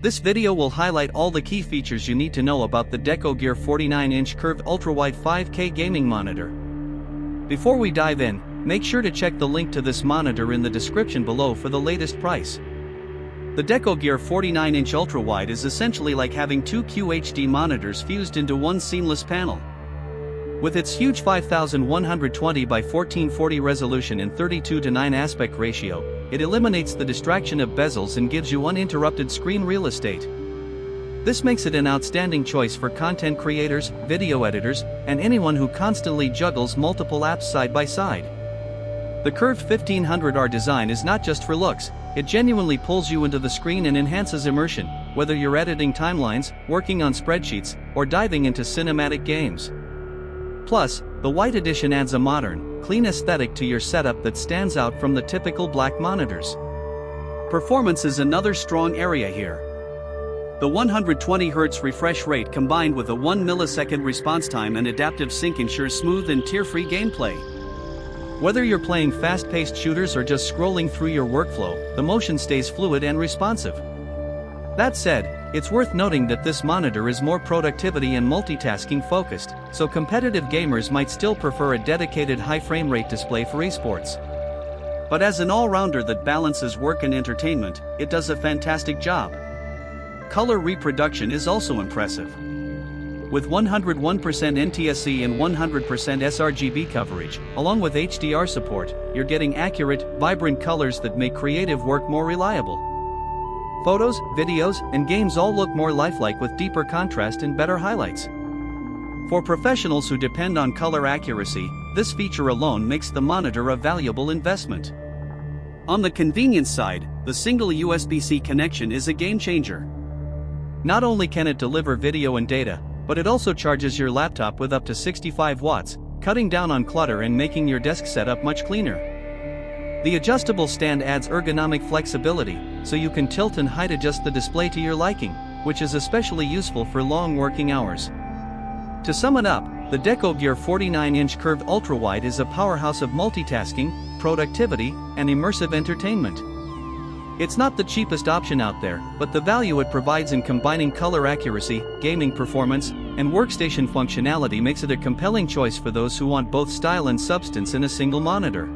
This video will highlight all the key features you need to know about the Deco Gear 49-inch curved ultrawide 5K gaming monitor. Before we dive in, make sure to check the link to this monitor in the description below for the latest price. The Deco Gear 49-inch ultrawide is essentially like having two QHD monitors fused into one seamless panel. With its huge 5120 by 1440 resolution and 32:9 aspect ratio, it eliminates the distraction of bezels and gives you uninterrupted screen real estate. This makes it an outstanding choice for content creators, video editors, and anyone who constantly juggles multiple apps side by side. The curved 1500R design is not just for looks, it genuinely pulls you into the screen and enhances immersion, whether you're editing timelines, working on spreadsheets, or diving into cinematic games. Plus, the white edition adds a modern, clean aesthetic to your setup that stands out from the typical black monitors. Performance is another strong area here. The 120Hz refresh rate combined with a 1 millisecond response time and adaptive sync ensures smooth and tear-free gameplay. Whether you're playing fast-paced shooters or just scrolling through your workflow, the motion stays fluid and responsive. That said, it's worth noting that this monitor is more productivity and multitasking focused, so competitive gamers might still prefer a dedicated high frame rate display for esports. But as an all-rounder that balances work and entertainment, it does a fantastic job. Color reproduction is also impressive. With 101% NTSC and 100% sRGB coverage, along with HDR support, you're getting accurate, vibrant colors that make creative work more reliable. Photos, videos, and games all look more lifelike with deeper contrast and better highlights. For professionals who depend on color accuracy, this feature alone makes the monitor a valuable investment. On the convenience side, the single USB-C connection is a game changer. Not only can it deliver video and data, but it also charges your laptop with up to 65 watts, cutting down on clutter and making your desk setup much cleaner. The adjustable stand adds ergonomic flexibility, so you can tilt and height adjust the display to your liking, which is especially useful for long working hours. To sum it up, the Deco Gear 49-inch curved ultrawide is a powerhouse of multitasking, productivity, and immersive entertainment. It's not the cheapest option out there, but the value it provides in combining color accuracy, gaming performance, and workstation functionality makes it a compelling choice for those who want both style and substance in a single monitor.